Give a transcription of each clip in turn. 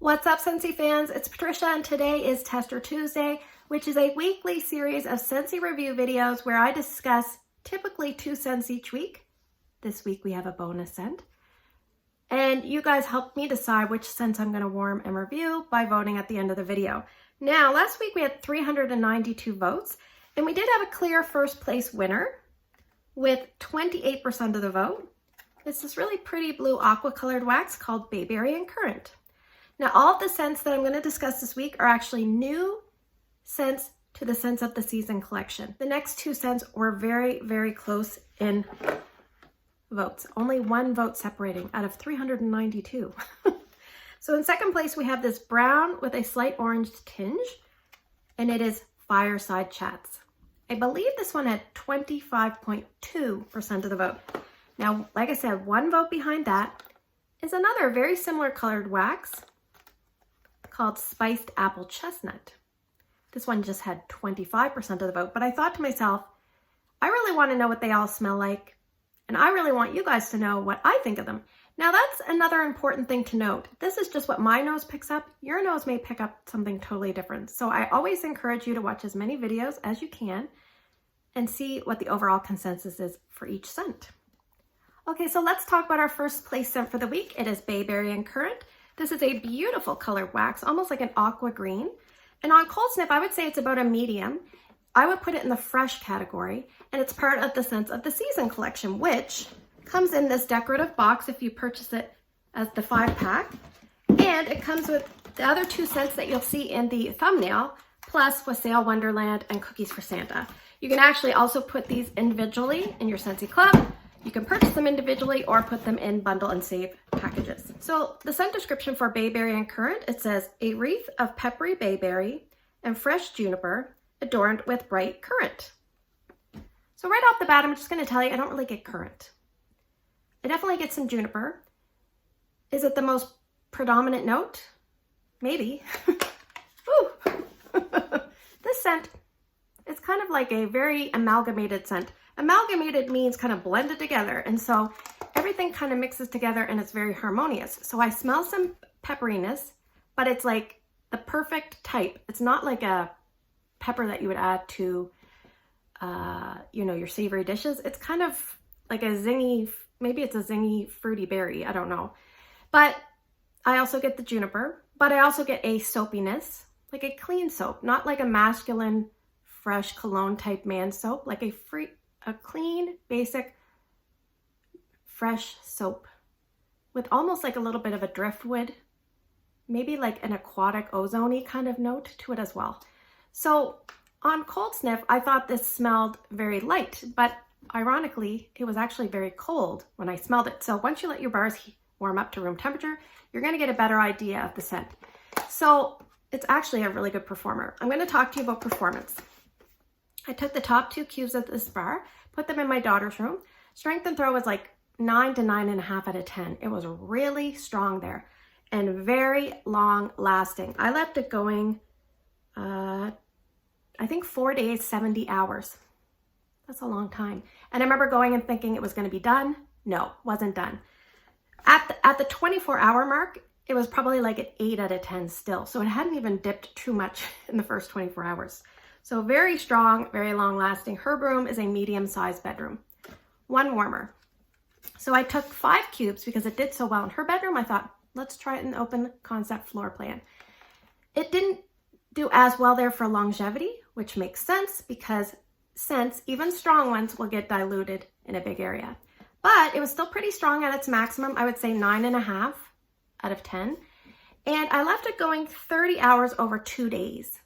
What's up, Scentsy fans? It's Patricia, and today is Tester Tuesday, which is a weekly series of Scentsy review videos where I discuss typically 2 scents each week. This week we have a bonus scent. And you guys helped me decide which scents I'm going to warm and review by voting at the end of the video. Now, last week we had 392 votes, and we did have a clear first place winner with 28% of the vote. It's this really pretty blue aqua colored wax called Bayberry Currant. Now, all of the scents that I'm going to discuss this week are actually new scents to the Scents of the Season collection. The next 2 scents were very, very close in votes. Only 1 vote separating out of 392. So in second place, we have this brown with a slight orange tinge, and it is Fireside Chats. I believe this one had 25.2% of the vote. Now, like I said, 1 vote behind that is another very similar colored wax called Spiced Apple Chestnut. This one just had 25% of the vote, but I thought to myself, I really want to know what they all smell like, and I really want you guys to know what I think of them. Now, that's another important thing to note. This is just what my nose picks up. Your nose may pick up something totally different. So I always encourage you to watch as many videos as you can and see what the overall consensus is for each scent. Okay, so let's talk about our first place scent for the week. It is Bayberry Currant. This is a beautiful colored wax, almost like an aqua green. And on cold sniff, I would say it's about a medium. I would put it in the fresh category, and it's part of the Scents of the Season collection, which comes in this decorative box if you purchase it as the 5-pack. And it comes with the other 2 scents that you'll see in the thumbnail, plus Wassail Wonderland and Cookies for Santa. You can actually also put these individually in your Scentsy Club. You can purchase them individually or put them in bundle and save packages. So the scent description for Bayberry Currant, it says, a wreath of peppery bayberry and fresh juniper adorned with bright currant. So right off the bat, I'm just going to tell you, I don't really get currant. I definitely get some juniper. Is it the most predominant note? Maybe. Ooh. This scent is kind of like a very amalgamated scent. Amalgamated means kind of blended together, and so everything kind of mixes together and it's very harmonious. So I smell some pepperiness, but it's like the perfect type. It's not like a pepper that you would add to, your savory dishes. It's kind of like a zingy, maybe it's a zingy fruity berry, I don't know. But I also get the juniper, but I also get a soapiness, like a clean soap, not like a masculine, fresh cologne type man soap, like a clean, basic, fresh soap with almost like a little bit of a driftwood, maybe like an aquatic ozone-y kind of note to it as well. So on cold sniff, I thought this smelled very light, but ironically, it was actually very cold when I smelled it. So once you let your bars warm up to room temperature, you're going to get a better idea of the scent. So it's actually a really good performer. I'm going to talk to you about performance. I took the top 2 cubes of this bar, put them in my daughter's room. Strength and throw was like 9 to 9.5 out of 10. It was really strong there and very long lasting. I left it going, I think 4 days, 70 hours. That's a long time. And I remember going and thinking it was going to be done. No, wasn't done. At the 24-hour mark, it was probably like an 8 out of 10 still. So it hadn't even dipped too much in the first 24 hours. So very strong, very long lasting. Her room is a medium-sized bedroom. 1 warmer. So I took 5 cubes because it did so well in her bedroom. I thought, let's try it in the open concept floor plan. It didn't do as well there for longevity, which makes sense because scents, even strong ones, will get diluted in a big area. But it was still pretty strong at its maximum. I would say 9.5 out of 10. And I left it going 30 hours over 2 days.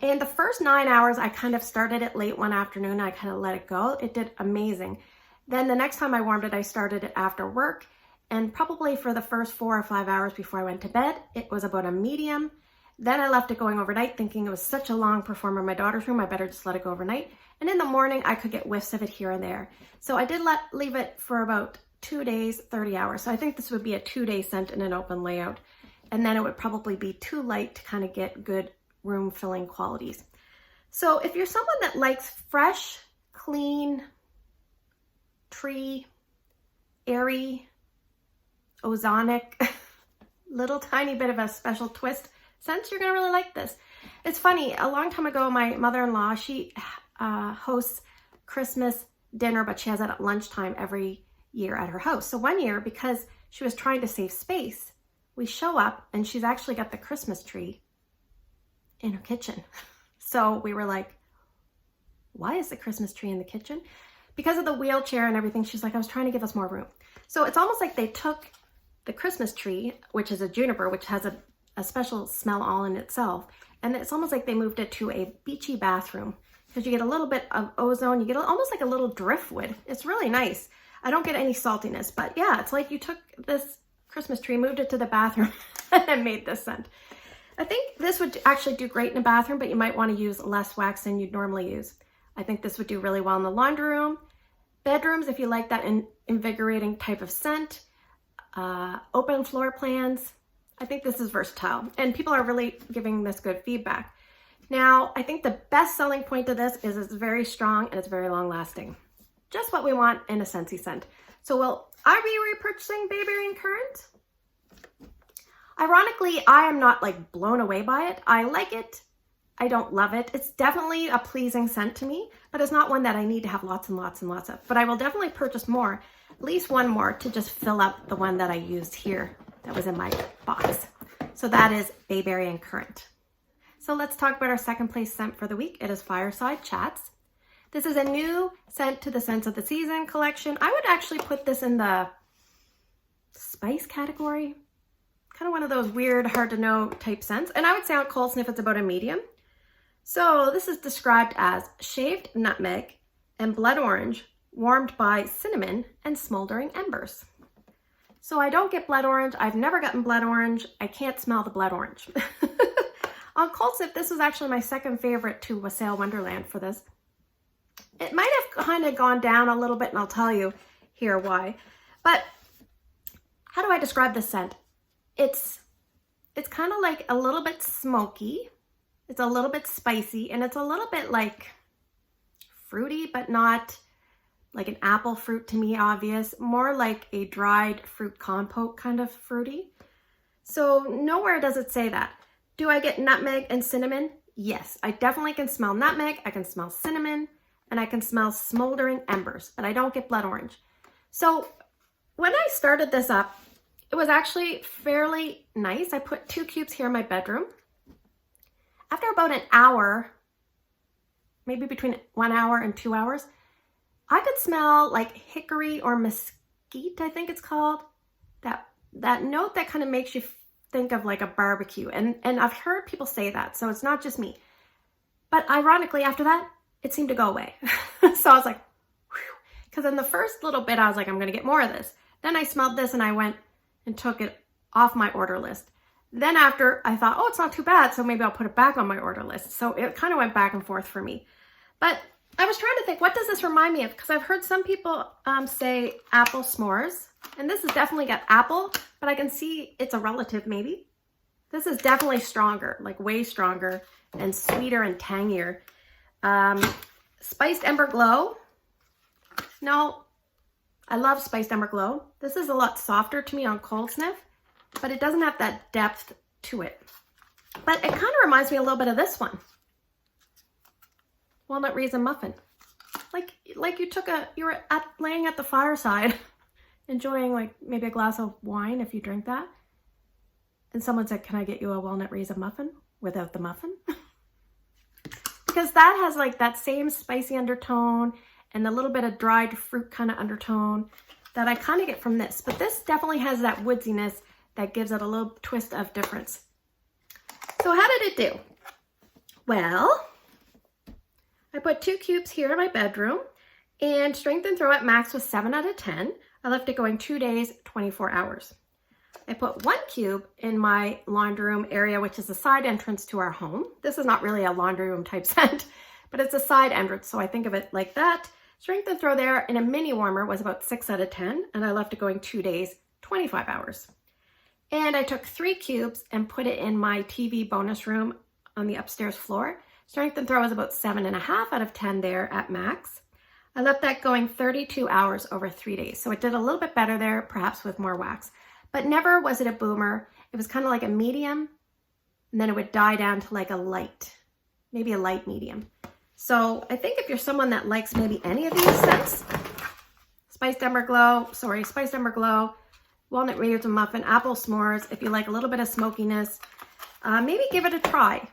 And the first 9 hours, I kind of started it late one afternoon. I kind of let it go. It did amazing. Then the next time I warmed it, I started it after work. And probably for the first 4 or 5 hours before I went to bed, it was about a medium. Then I left it going overnight thinking it was such a long performer in my daughter's room, I better just let it go overnight. And in the morning, I could get whiffs of it here and there. So I did leave it for about 2 days, 30 hours. So I think this would be a 2-day scent in an open layout. And then it would probably be too light to kind of get good room filling qualities. So if you're someone that likes fresh, clean, tree, airy, ozonic, little tiny bit of a special twist scent, you're gonna really like this. It's funny, a long time ago, my mother-in-law, she hosts Christmas dinner, but she has it at lunchtime every year at her house. So one year, because she was trying to save space, we show up and she's actually got the Christmas tree in her kitchen. So we were like, why is the Christmas tree in the kitchen? Because of the wheelchair and everything, she's like, I was trying to give us more room. So it's almost like they took the Christmas tree, which is a juniper, which has a special smell all in itself, and it's almost like they moved it to a beachy bathroom, because you get a little bit of ozone, you get almost like a little driftwood. It's really nice. I don't get any saltiness, but yeah, it's like you took this Christmas tree, moved it to the bathroom, and made this scent. I think this would actually do great in a bathroom, but you might want to use less wax than you'd normally use. I think this would do really well in the laundry room. Bedrooms, if you like that invigorating type of scent. Open floor plans. I think this is versatile, and people are really giving this good feedback. Now, I think the best selling point of this is it's very strong and it's very long lasting. Just what we want in a Scentsy scent. So will I be repurchasing Bayberry Currant? Ironically, I am not like blown away by it. I like it. I don't love it. It's definitely a pleasing scent to me, but it's not one that I need to have lots and lots and lots of. But I will definitely purchase more, at least one more, to just fill up the one that I used here that was in my box. So that is Bayberry Currant. So let's talk about our second place scent for the week. It is Fireside Chats. This is a new scent to the Scents of the Season collection. I would actually put this in the spice category. Kind of one of those weird, hard to know type scents. And I would say on cold sniff, it's about a medium. So this is described as shaved nutmeg and blood orange, warmed by cinnamon and smoldering embers. So I don't get blood orange. I've never gotten blood orange. I can't smell the blood orange. On cold sniff, this was actually my second favorite to Wassail Wonderland for this. It might have kind of gone down a little bit, and I'll tell you here why. But how do I describe this scent? It's kind of like a little bit smoky. It's a little bit spicy, and it's a little bit like fruity, but not like an apple fruit to me, obvious. More like a dried fruit compote kind of fruity. So nowhere does it say that. Do I get nutmeg and cinnamon? Yes, I definitely can smell nutmeg, I can smell cinnamon, and I can smell smoldering embers, but I don't get blood orange. So when I started this up, it was actually fairly nice. I put 2 cubes here in my bedroom. After about an hour, maybe between 1 hour and 2 hours, I could smell like hickory or mesquite, I think it's called. That note that kind of makes you think of like a barbecue. And I've heard people say that, so it's not just me. But ironically, after that, it seemed to go away. So I was like, whew. Because in the first little bit, I was like, I'm going to get more of this. Then I smelled this and I went and took it off my order list. Then after, I thought, oh, it's not too bad, so maybe I'll put it back on my order list. So it kind of went back and forth for me. But I was trying to think, what does this remind me of? Because I've heard some people say apple s'mores. And this has definitely got apple, but I can see it's a relative maybe. This is definitely stronger, like way stronger and sweeter and tangier. Spiced Ember Glow. No, I love Spiced Ember Glow. This is a lot softer to me on cold sniff, but it doesn't have that depth to it. But it kind of reminds me a little bit of this one. Walnut Raisin Muffin. Like you were laying at the fireside, enjoying like maybe a glass of wine if you drink that. And someone said, can I get you a walnut raisin muffin without the muffin? Because that has like that same spicy undertone and a little bit of dried fruit kind of undertone that I kind of get from this. But this definitely has that woodsiness that gives it a little twist of difference. So how did it do? Well, I put 2 cubes here in my bedroom, and strength and throw at max was 7 out of 10. I left it going 2 days, 24 hours. I put 1 cube in my laundry room area, which is the side entrance to our home. This is not really a laundry room type scent, but it's a side entrance, so I think of it like that. Strength and throw there in a mini warmer was about 6 out of 10, and I left it going 2 days, 25 hours. And I took 3 cubes and put it in my TV bonus room on the upstairs floor. Strength and throw was about 7.5 out of 10 there at max. I left that going 32 hours over 3 days. So it did a little bit better there, perhaps with more wax. But never was it a boomer. It was kind of like a medium, and then it would die down to like a light, maybe a light medium. So I think if you're someone that likes maybe any of these scents, Spiced Ember Glow, Walnut Raisin Apple S'mores, if you like a little bit of smokiness, maybe give it a try,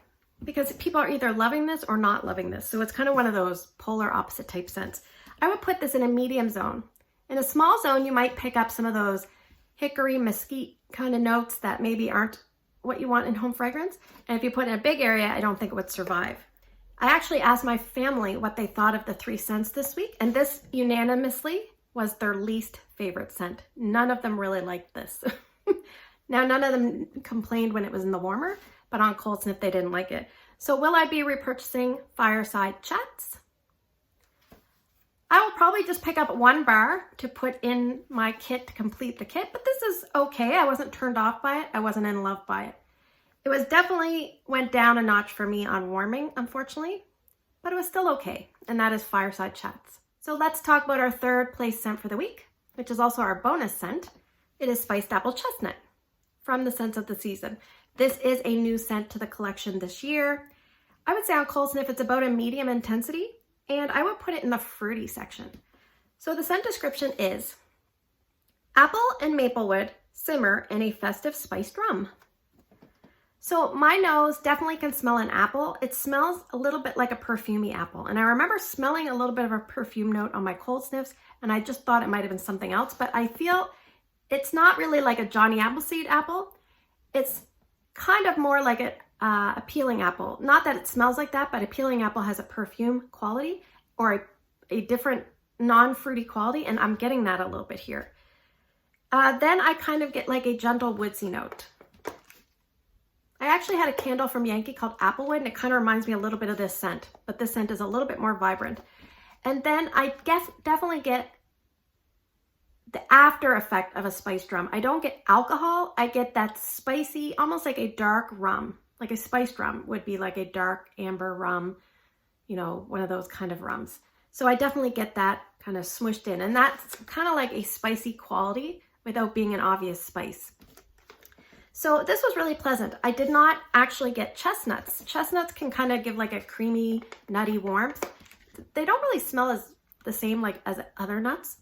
because people are either loving this or not loving this. So it's kind of one of those polar opposite type scents. I would put this in a medium zone. In a small zone, you might pick up some of those hickory, mesquite kind of notes that maybe aren't what you want in home fragrance. And if you put it in a big area, I don't think it would survive. I actually asked my family what they thought of the 3 scents this week, and this unanimously was their least favorite scent. None of them really liked this. Now, none of them complained when it was in the warmer, but on cold sniff, they didn't like it. So will I be repurchasing Fireside Chats? I will probably just pick up 1 bar to put in my kit to complete the kit, but this is okay. I wasn't turned off by it. I wasn't in love by it. It was definitely went down a notch for me on warming, unfortunately, but it was still okay, and that is Fireside Chats. So let's talk about our 3rd place scent for the week, which is also our bonus scent. It is Spiced Apple Chestnut from the Scents of the Season. This is a new scent to the collection this year. I would say on cold sniff, it's about a medium intensity, and I would put it in the fruity section. So the scent description is, apple and maplewood simmer in a festive spiced rum. So my nose definitely can smell an apple. It smells a little bit like a perfumey apple. And I remember smelling a little bit of a perfume note on my cold sniffs, and I just thought it might have been something else, but I feel it's not really like a Johnny Appleseed apple. It's kind of more like a peeling apple. Not that it smells like that, but a peeling apple has a perfume quality or a different non-fruity quality, and I'm getting that a little bit here. Then I kind of get like a gentle woodsy note. I actually had a candle from Yankee called Applewood, and it kind of reminds me a little bit of this scent, but this scent is a little bit more vibrant. And then I definitely get the after effect of a spiced rum. I don't get alcohol. I get that spicy, almost like a dark rum, like a spiced rum would be like a dark amber rum, you know, one of those kind of rums. So I definitely get that kind of smushed in, and that's kind of like a spicy quality without being an obvious spice. So this was really pleasant. I did not actually get chestnuts. Chestnuts can kind of give like a creamy, nutty warmth. They don't really smell as the same like as other nuts,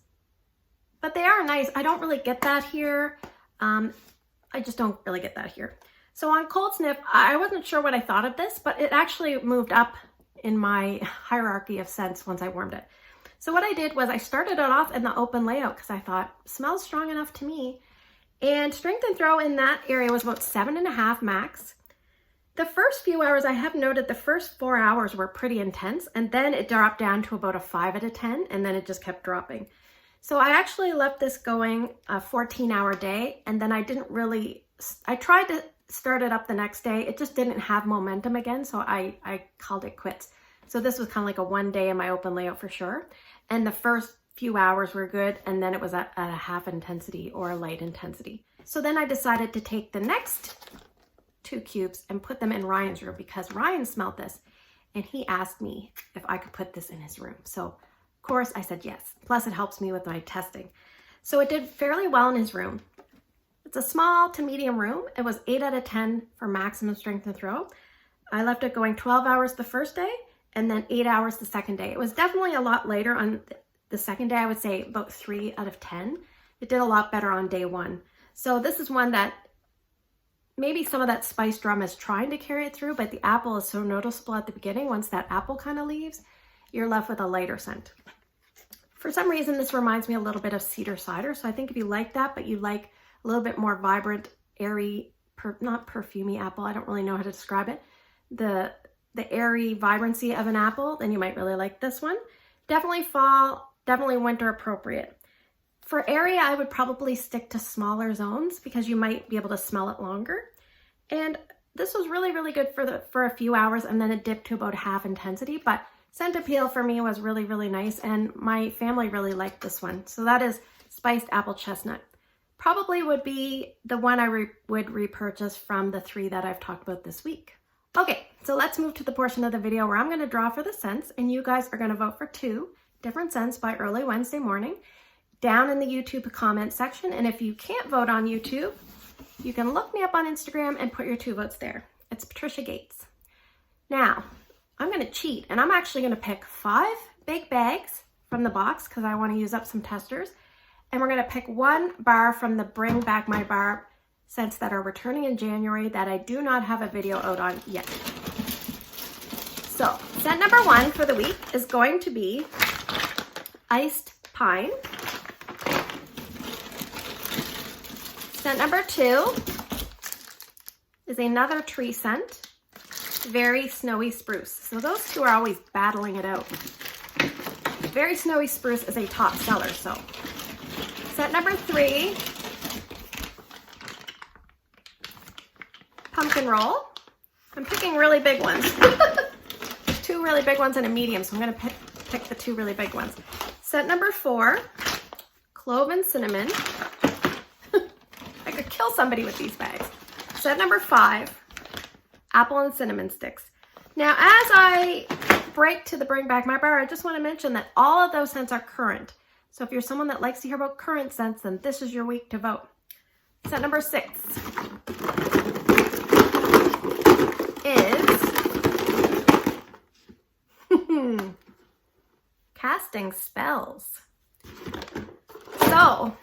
but they are nice. I don't really get that here. I just don't really get that here. So on cold sniff, I wasn't sure what I thought of this, but it actually moved up in my hierarchy of scents once I warmed it. So what I did was I started it off in the open layout because I thought, smells strong enough to me. And strength and throw in that area was about 7.5 max. The first few hours, I have noted the first 4 hours were pretty intense, and then it dropped down to about a 5 out of 10, and then it just kept dropping. So I actually left this going a 14-hour day, and then I tried to start it up the next day. It just didn't have momentum again, so I called it quits. So this was kind of like a 1 day in my open layout for sure. And the first few hours were good, and then it was at a half intensity or a light intensity. So then I decided to take the next 2 cubes and put them in Ryan's room, because Ryan smelled this and he asked me if I could put this in his room. So of course I said yes. Plus it helps me with my testing. So it did fairly well in his room. It's a small to medium room. It was 8 out of 10 for maximum strength and throw. I left it going 12 hours the first day and then 8 hours the second day. It was definitely a lot later on the second day. I would say about 3 out of 10. It did a lot better on day 1. So this is one that maybe some of that spiced rum is trying to carry it through, but the apple is so noticeable at the beginning. Once that apple kind of leaves, you're left with a lighter scent. For some reason, this reminds me a little bit of cedar cider. So I think if you like that, but you like a little bit more vibrant, airy, not perfumey apple, I don't really know how to describe it, the airy vibrancy of an apple, then you might really like this one. Definitely fall, definitely winter appropriate. For area, I would probably stick to smaller zones because you might be able to smell it longer. And this was really, really good for a few hours, and then it dipped to about half intensity. But scent appeal for me was really, really nice, and my family really liked this one. So that is Spiced Apple Chestnut. Probably would be the one I would repurchase from the 3 that I've talked about this week. Okay, so let's move to the portion of the video where I'm going to draw for the scents, and you guys are going to vote for 2 different scents by early Wednesday morning down in the YouTube comment section. And if you can't vote on YouTube, You can look me up on Instagram and put your 2 votes there. It's Patricia Gates. Now, I'm gonna cheat and I'm actually gonna pick 5 big bags from the box because I wanna use up some testers. And we're gonna pick 1 bar from the Bring Back My Bar scents that are returning in January that I do not have a video out on yet. So, scent number 1 for the week is going to be Iced Pine. Scent number 2 is another tree scent, Very Snowy Spruce. So those 2 are always battling it out. Very Snowy Spruce is a top seller, so. Scent number 3, Pumpkin Roll. I'm picking really big ones. 2 really big ones and a medium, so I'm gonna pick the 2 really big ones. Scent number 4, Clove and Cinnamon. I could kill somebody with these bags. Scent number 5, Apple and Cinnamon Sticks. Now, as I break to the Bring Back My Bar, I just want to mention that all of those scents are currant. So if you're someone that likes to hear about currant scents, then this is your week to vote. Scent number 6 is Casting Spells. So,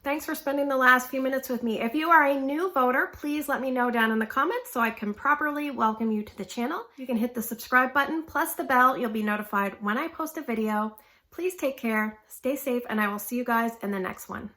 thanks for spending the last few minutes with me. If you are a new voter, please let me know down in the comments so I can properly welcome you to the channel. You can hit the subscribe button plus the bell. You'll be notified when I post a video. Please take care, stay safe, and I will see you guys in the next one.